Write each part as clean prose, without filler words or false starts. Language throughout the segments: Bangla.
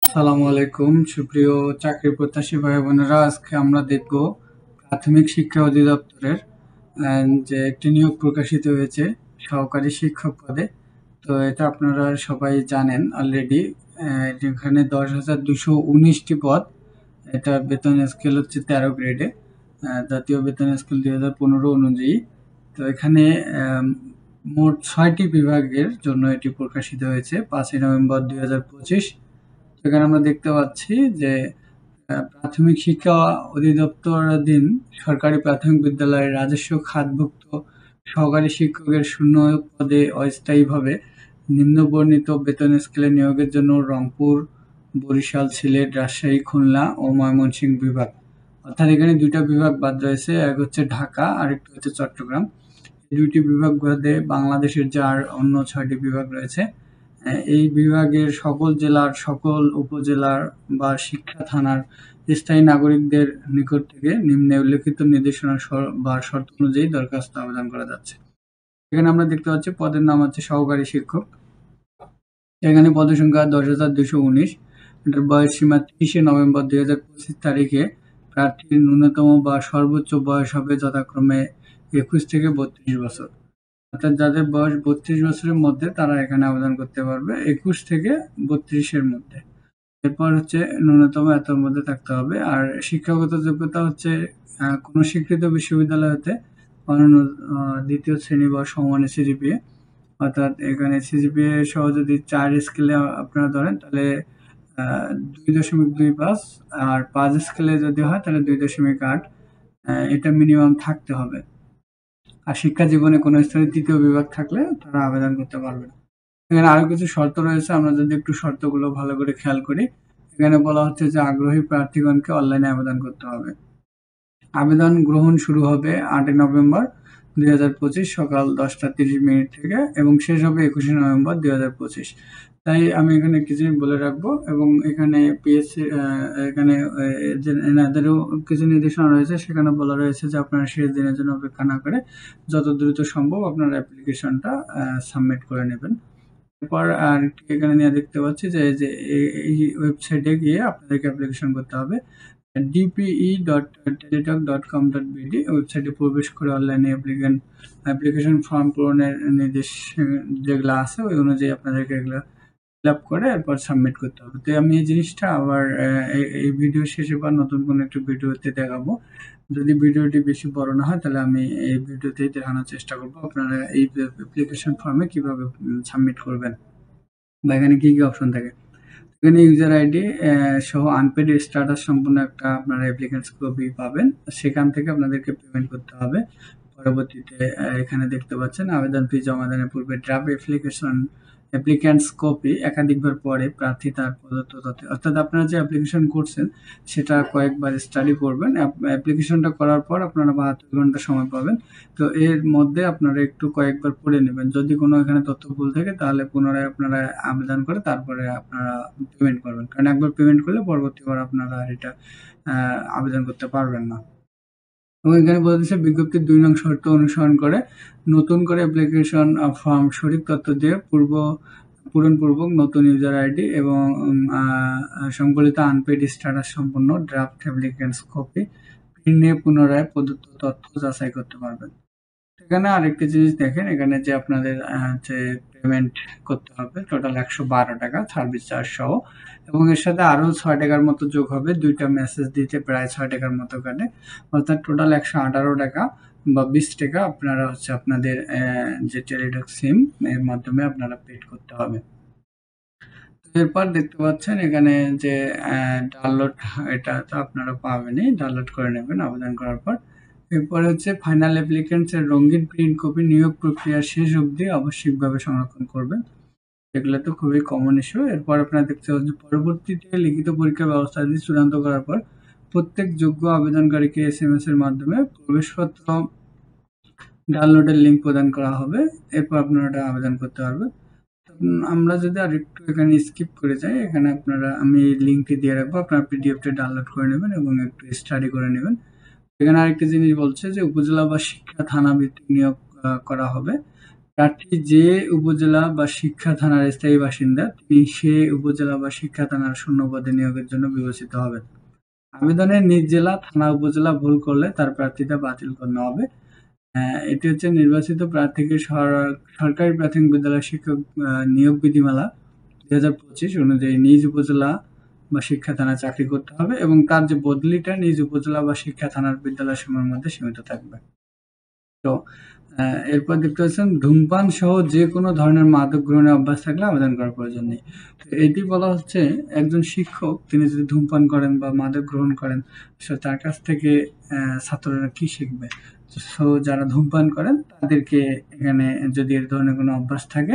আসসালামু আলাইকুম সুপ্রিয় চাকরি প্রত্যাশী ভাই বোনেরা, আজকে আমরা দেখব প্রাথমিক শিক্ষা অধিদপ্তরের যে একটি নিয়োগ প্রকাশিত হয়েছে সহকারী শিক্ষক পদে। তো এটা আপনারা সবাই জানেন অলরেডি। যেখানে 10,219টি পদ। এটা বেতন স্কেল হচ্ছে 13 গ্রেডে, জাতীয় বেতন স্কেল 2015 অনুযায়ী। তো এখানে মোট 6টি বিভাগের জন্য এটি প্রকাশিত হয়েছে 5ই নভেম্বর 2025। এখানে আমরা দেখতে পাচ্ছি যে প্রাথমিক শিক্ষা অধিদপ্তরাধীন সরকারি প্রাথমিক বিদ্যালয়ের রাজস্ব খাতভুক্ত সহকারী শিক্ষকের শূন্য পদে অস্থায়ীভাবে নিম্নবর্ণিত বেতন স্কেলে নিয়োগের জন্য রংপুর, বরিশাল, সিলেট, রাজশাহী, খুলনা ও ময়মনসিংহ বিভাগ, অর্থাৎ এখানে দুইটা বিভাগ বাদ রয়েছে। এক হচ্ছে ঢাকা আর একটি হচ্ছে চট্টগ্রাম। এই দুইটি বিভাগ বাদে বাংলাদেশের যে আর অন্য 6টি বিভাগ রয়েছে, এই বিভাগের সকল জেলার সকল উপজেলার বা শিক্ষা থানার স্থায়ী নাগরিকদের নিকট থেকে নিম্নে উল্লেখিত নির্দেশনা বা শর্ত অনুযায়ী দরখাস্ত আবেদন করা যাচ্ছে। এখানে আমরা দেখতে পাচ্ছি পদের নাম হচ্ছে সহকারী শিক্ষক। এখানে পদের সংখ্যা 10,219। এটার বয়স সীমা 30শে নভেম্বর 2025 তারিখে প্রার্থীর ন্যূনতম বা সর্বোচ্চ বয়স হবে যথাক্রমে 21 থেকে 32 বছর। অর্থাৎ যাদের বয়স 32 বছরের মধ্যে তারা এখানে আবেদন করতে পারবে, 21 থেকে 32-এর মধ্যে। এরপর হচ্ছে ন্যূনতম এতর মধ্যে থাকতে হবে। আর শিক্ষাগত যোগ্যতা হচ্ছে কোনো স্বীকৃত বিশ্ববিদ্যালয় হতে অনন্য দ্বিতীয় শ্রেণী বা সমমানের সিজিপিএ, অর্থাৎ এখানে সিজিপিএ সহ যদি 4 স্কেলে আপনারা ধরেন তাহলে 2.25, আর 5 স্কেলে যদি হয় তাহলে 2.8। এটা মিনিমাম থাকতে হবে। আর শিক্ষা জীবনে কোনো স্তরে তৃতীয় বিভাগ থাকলে তারা আবেদন করতে পারবে না। এখানে আরো কিছু শর্ত রয়েছে, আমরা যদি একটু শর্তগুলো ভালো করে খেয়াল করি। এখানে বলা হচ্ছে যে আগ্রহী প্রার্থীগণকে অনলাইনে আবেদন করতে হবে। আবেদন গ্রহণ শুরু হবে 8 নভেম্বর 2025 সকাল 10:30 থেকে এবং শেষ হবে 21 নভেম্বর 2025। তাই আমি এখানে কিছু বলে রাখবো। এবং এখানে পিএসসি এখানে এনাদেরও কিছু নির্দেশনা রয়েছে, সেখানে বলা রয়েছে যে আপনারা শেষ দিনের জন্য অপেক্ষা না করে যত দ্রুত সম্ভব আপনার অ্যাপ্লিকেশনটা সাবমিট করে নেবেন। এরপর আর এখানে নিয়ে দেখতে পাচ্ছি যে এই ওয়েবসাইটে গিয়ে আপনাদেরকে অ্যাপ্লিকেশন করতে হবে। dpe.teletalk.com.bd ওয়েবসাইটে প্রবেশ করে অনলাইনে অ্যাপ্লিকেশন ফর্ম পূরণের নির্দেশ যেগুলো আছে ওই অনুযায়ী আপনাদেরকে এগুলো ফিল আপ করে এরপর সাবমিট করতে হবে। তো আমি এই জিনিসটা আবার এই ভিডিও শেষে বা নতুন কোনো একটা ভিডিওতে দেখাবো। যদি ভিডিওটি বেশি বড় না হয় তাহলে আমি এই ভিডিওতেই দেখানোর চেষ্টা করব আপনারা এই অ্যাপ্লিকেশন ফর্মে কিভাবে সাবমিট করবেন বা এখানে কি কি অপশন থাকে। এখানে ইউজার আইডি সহ আনপেড স্ট্যাটাস সম্পূর্ণ একটা আপনারা অ্যাপ্লিকেন্টস কপি পাবেন, সেখান থেকে আপনাদেরকে পেমেন্ট করতে হবে। পরবর্তীতে এখানে দেখতে পাচ্ছেন আবেদন ফি জমা দানের পূর্বে ড্রাফট অ্যাপ্লিক্যান্টস কপি একাধিকবার পরে প্রার্থী তার প্রদত্ত তথ্য, অর্থাৎ আপনারা যে অ্যাপ্লিকেশন করছেন সেটা কয়েকবার স্টাডি করবেন। অ্যাপ্লিকেশনটা করার পর আপনারা 72 ঘন্টা সময় পাবেন। তো এর মধ্যে আপনারা একটু কয়েকবার পড়ে নেবেন। যদি কোনো এখানে তথ্য ভুল থাকে তাহলে পুনরায় আপনারা আবেদন করে তারপরে আপনারা পেমেন্ট করবেন, কারণ একবার পেমেন্ট করলে পরবর্তীবার আপনারা এটা আবেদন করতে পারবেন না। এবং এখানে বলা হচ্ছে বিজ্ঞপ্তির 2 নং শর্ত অনুসরণ করে নতুন করে অ্যাপ্লিকেশন ফর্ম সঠিক তথ্য দিয়ে পূরণপূর্বক নতুন ইউজার আইডি এবং সংবলিত আনপেড স্ট্যাটাস সম্পন্ন ড্রাফট অ্যাপ্লিকেন্টস কপি প্রিন্ট নিয়ে পুনরায় প্রদত্ত তথ্য যাচাই করতে পারবেন। এখানে আরেকটা জিনিস দেখেন, এখানে যে আপনাদের যে পেমেন্ট করতে হবে টোটাল 112 টাকা সার্ভিস চার্জ সহ, এবং এর সাথে আরও 6 টাকার মতো যোগ হবে। দুইটা মেসেজ দিতে প্রায় 6 টাকার মতো কাটে, অর্থাৎ টোটাল 118 টাকা বা 20 টাকা আপনারা হচ্ছে আপনাদের যে টেলিটক সিম এর মাধ্যমে আপনারা পেড করতে হবে। এরপর দেখতে পাচ্ছেন এখানে যে ডাউনলোড, এটা তো আপনারা পাবেনই, ডাউনলোড করে নেবেন আবেদন করার পর। এরপরে হচ্ছে ফাইনাল অ্যাপ্লিকেন্টসের রঙিন প্রিন্ট কপি নিয়োগ প্রক্রিয়ার শেষ অবধি আবশ্যিকভাবে সংরক্ষণ করবেন। এগুলো তো খুবই কমন ইস্যু। এরপর আপনারা দেখতে পাচ্ছেন পরবর্তীতে লিখিত পরীক্ষার ব্যবস্থা চূড়ান্ত করার পর প্রত্যেক যোগ্য আবেদনকারীকে SMS এর মাধ্যমে প্রবেশপত্র ডাউনলোডের লিঙ্ক প্রদান করা হবে। এরপর আপনারা এটা আবেদন করতে পারবেন। আমরা যদি আর একটু এখানে স্কিপ করে যাই, এখানে আপনারা আমি লিঙ্কটি দিয়ে রাখবো, আপনারা পিডিএফটা ডাউনলোড করে নেবেন এবং একটু স্টাডি করে নেবেন। এখানে আরেকটা জিনিস বলছে যে উপজেলা বা শিক্ষা থানা ভিত্তিক নিয়োগ করা হবে। প্রার্থী যে উপজেলা বা শিক্ষা থানার স্থায়ী বাসিন্দা তিনি সে উপজেলা বা শিক্ষা থানার শূন্য পদে নিয়োগের জন্য বিবেচিত হবেন। আবেদনের নিজ জেলা, থানা, উপজেলা ভুল করলে তার প্রার্থিতা বাতিল করানো হবে। এটি হচ্ছে নির্বাচিত প্রার্থীকে সরকারি প্রাথমিক বিদ্যালয় শিক্ষক নিয়োগ বিধিমালা 2025 অনুযায়ী নিজ উপজেলা বা শিক্ষা থানায় চাকরি করতে হবে এবং তার যে বদলিটা নিজ উপজেলা বা শিক্ষা থানার বিদ্যালয় সমূহের মধ্যে সীমিত থাকবে। তো এরপর দেখতে পাচ্ছেন ধূমপান সহ যে কোনো ধরনের মাদক গ্রহণের অভ্যাস থাকলে আবেদন করার প্রয়োজন নেই। তো এটি বলা হচ্ছে একজন শিক্ষক তিনি যদি ধূমপান করেন বা মাদক গ্রহণ করেন, তার কাছ থেকে ছাত্ররা কি শিখবে? সো যারা ধূমপান করেন তাদেরকে এখানে যদি এর ধরনের কোনো অভ্যাস থাকে,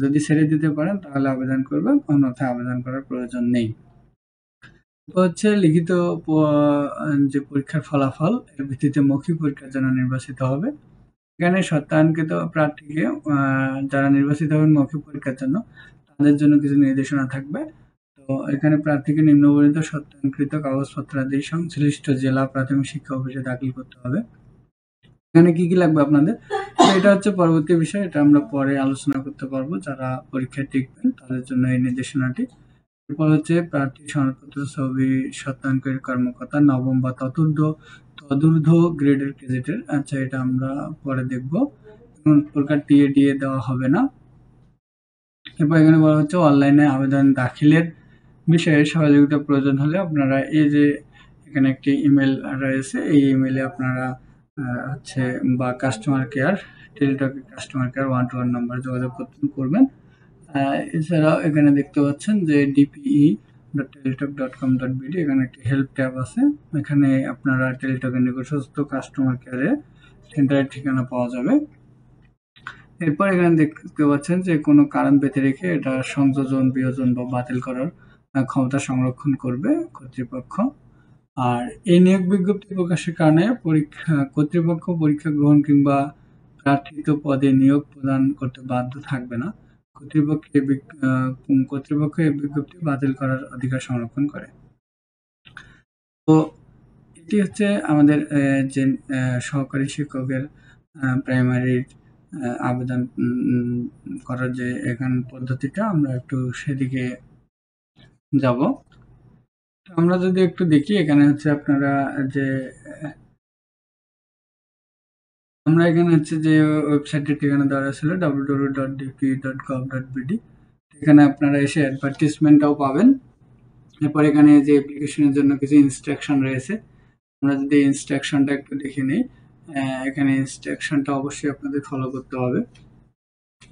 যদি ছেড়ে দিতে পারেন তাহলে আবেদন করবেন, অন্যথায় আবেদন করার প্রয়োজন নেই। হচ্ছে লিখিত যে পরীক্ষার ফলাফল এর ভিত্তিতে মৌখিক পরীক্ষার জন্য নির্বাচিত হবে। এখানে সত্যায়নকৃত প্রার্থীকে যারা নির্বাচিত হবেন মৌখিক পরীক্ষার জন্য তাদের জন্য কিছু নির্দেশনা থাকবে। তো এখানে প্রার্থীকে নিম্নবর্ণিত সত্যায়নকৃত কাগজপত্রাদি সংশ্লিষ্ট জেলা প্রাথমিক শিক্ষা অফিসে দাখিল করতে হবে। এখানে কি কি লাগবে আপনাদের? এটা হচ্ছে পরবর্তী বিষয়, এটা আমরা পরে আলোচনা করতে পারবো। যারা পরীক্ষায় টিকবেন তাদের জন্য এই নির্দেশনাটি। এরপর হচ্ছে প্রার্থী সনদপত্র, ছবি, সত্যায়নকারী কর্মকর্তা নবম বা তদূর্ধ্ব গ্রেডের গেজেটের। আচ্ছা, এটা আমরা পরে দেখব। কোন প্রকার টিএ দেওয়া হবে না। এরপর এখানে বলা হচ্ছে অনলাইনে আবেদন দাখিলের বিষয়ে সহযোগিতা প্রয়োজন হলে আপনারা এই যে এখানে একটি ইমেল রয়েছে, এই ইমেলে আপনারা হচ্ছে বা কাস্টমার কেয়ার, টেলিটকের কাস্টমার কেয়ার 121 নাম্বার যোগাযোগ করবেন। এছাড়াও এখানে দেখতে পাচ্ছেন যে dpe.teletalk.com.bd এখানে একটি হেল্প ট্যাব আছে। এখানে আপনারা টেলিটকের নিকটস্থ কাস্টমার কেয়ারে সেন্টারের ঠিকানা পাওয়া যাবে। এরপর এখানে দেখতে পাচ্ছেন যে কোনো কারণ বেঁধে রেখে এটা সংযোজন, বিয়োজন বা বাতিল করার ক্ষমতা সংরক্ষণ করবে কর্তৃপক্ষ। আর এই নিয়োগ বিজ্ঞপ্তি প্রকাশের কারণে কর্তৃপক্ষ পরীক্ষা গ্রহণ কিংবা প্রার্থিত পদে নিয়োগ প্রদান করতে বাধ্য থাকবে না। কর্তৃপক্ষ এই বিজ্ঞপ্তি বাতিল করার অধিকার সংরক্ষণ করে। তো এটি হচ্ছে আমাদের যে সহকারী শিক্ষকের প্রাইমারির আবেদন করার যে এখানে পদ্ধতিটা, আমরা একটু সেদিকে যাব। আমরা যদি একটু দেখি এখানে হচ্ছে আপনারা যে আমরা এখানে হচ্ছে যে ওয়েবসাইটের ঠিকানা দেওয়া ছিল www.dp.gov.bd, এখানে আপনারা এসে অ্যাডভার্টিসমেন্টটাও পাবেন। এরপর এখানে যে অ্যাপ্লিকেশনের জন্য কিছু ইনস্ট্রাকশন রয়েছে, আমরা যদি ইনস্ট্রাকশনটা একটু দেখে নিই, এখানে ইনস্ট্রাকশনটা অবশ্যই আপনাদের ফলো করতে হবে।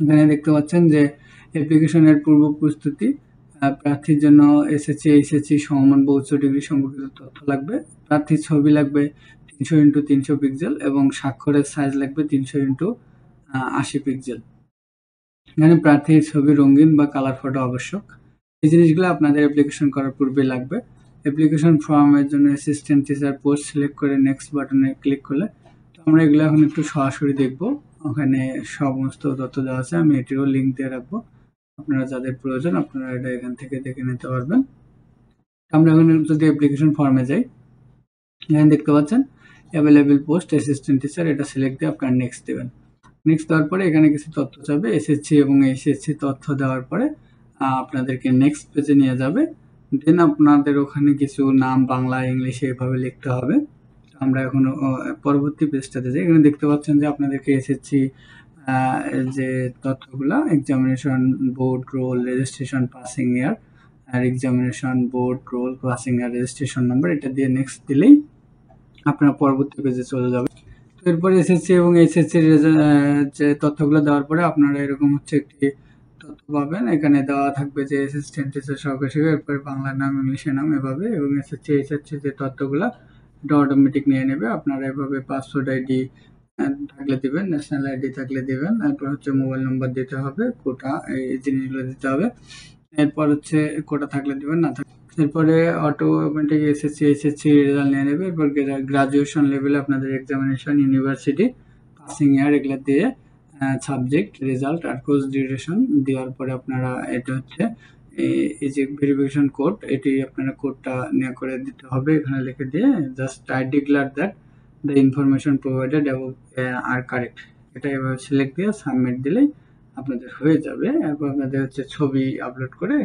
এখানে দেখতে পাচ্ছেন যে অ্যাপ্লিকেশনের পূর্ব প্রস্তুতি, প্রার্থীর জন্য এসএসসি, এইচএসসি সমমান বা উচ্চ ডিগ্রি সম্পর্কিত তথ্য লাগবে। প্রার্থীর ছবি লাগবে 300x300 পিক্সেল এবং স্বাক্ষরের সাইজ লাগবে 300x80 পিক্সেল। এখানে প্রার্থীর ছবি রঙিন বা কালার ফটো আবশ্যক। এই জিনিসগুলো আপনাদের অ্যাপ্লিকেশন করার পূর্বে লাগবে। অ্যাপ্লিকেশন ফর্মের জন্য অ্যাসিস্ট্যান্ট টিচার পোস্ট সিলেক্ট করে নেক্সট বাটনে ক্লিক করলে, তো আমরা এগুলো এখন একটু সরাসরি দেখব। ওখানে সমস্ত তথ্য দেওয়া আছে, আমি এটিরও লিঙ্ক দিয়ে রাখবো। আপনারা যাদের প্রয়োজন আপনারা এটা এখান থেকে দেখে নিতে পারবেন। আমরা এখন যদি অ্যাপ্লিকেশন ফর্মে যাই, এখানে দেখতে পাচ্ছেন অ্যাভেলেবেল পোস্ট অ্যাসিস্ট্যান্ট টিচার, এটা সিলেক্ট দিয়ে আপনারা নেক্সট দেবেন। নেক্সট দেওয়ার পরে এখানে কিছু তথ্য চাবে, এসএসসি এবং এইচএসসি তথ্য দেওয়ার পরে আপনাদেরকে নেক্সট পেজে নিয়ে যাবে। দেন আপনাদের ওখানে কিছু নাম বাংলা ইংলিশে এভাবে লিখতে হবে। আমরা এখন পরবর্তী পেজটাতে যাই। এখানে দেখতে পাচ্ছেন যে আপনাদেরকে এসএসসি যে তথ্যগুলা, examination board, roll, registration, passing year, আর examination board, roll, passing year, registration number, এটা দিয়ে নেক্সট দিলেই আপনারা পরবর্তী পেজে চলে যাবে। এরপরে এসএসসি এবং এইচএসসির যে তথ্যগুলো দেওয়ার পরে আপনারা এরকম হচ্ছে একটি তথ্য পাবেন। এখানে দেওয়া থাকবে যে অ্যাসিস্ট্যান্ট টিচার সহকারী শিক্ষক, এরপরে বাংলা নাম, ইংলিশের নাম এভাবে, এবং এসএসসি এইচএসসি যে তথ্যগুলো এটা অটোমেটিক নিয়ে নেবে। আপনারা এভাবে পাসওয়ার্ড আইডি থাকলে দিবেন, ন্যাশনাল আইডি থাকলে দিবেন, তারপর হচ্ছে মোবাইল নাম্বার দিতে হবে, কোটা এই জিনিসগুলো দিতে হবে। এরপর হচ্ছে কোটা থাকলে দিবেন, না থাকলে এরপরে অটোমেটিক এসএসসি এইচএসসি রেজাল্ট নিয়ে নেবে। এরপর গ্রাজুয়েশন লেভেলে আপনাদের এক্সামিনেশন, ইউনিভার্সিটি, পাসিং ইয়ার এগুলো দিয়ে সাবজেক্ট, রেজাল্ট আর কোর্স ডিউরেশন দেওয়ার পরে আপনারা এটা হচ্ছে এই যে ভেরিফিকেশন কোড, এটি আপনারা কোডটা নিয়ে করে দিতে হবে। এখানে লিখে দিয়ে just I declare that the information provided above are correct, এটা এভাবে সিলেক্ট দিয়ে সাবমিট দিলেই আপনাদের হয়ে যাবে। এরপর আপনাদের হচ্ছে ছবি আপলোড করে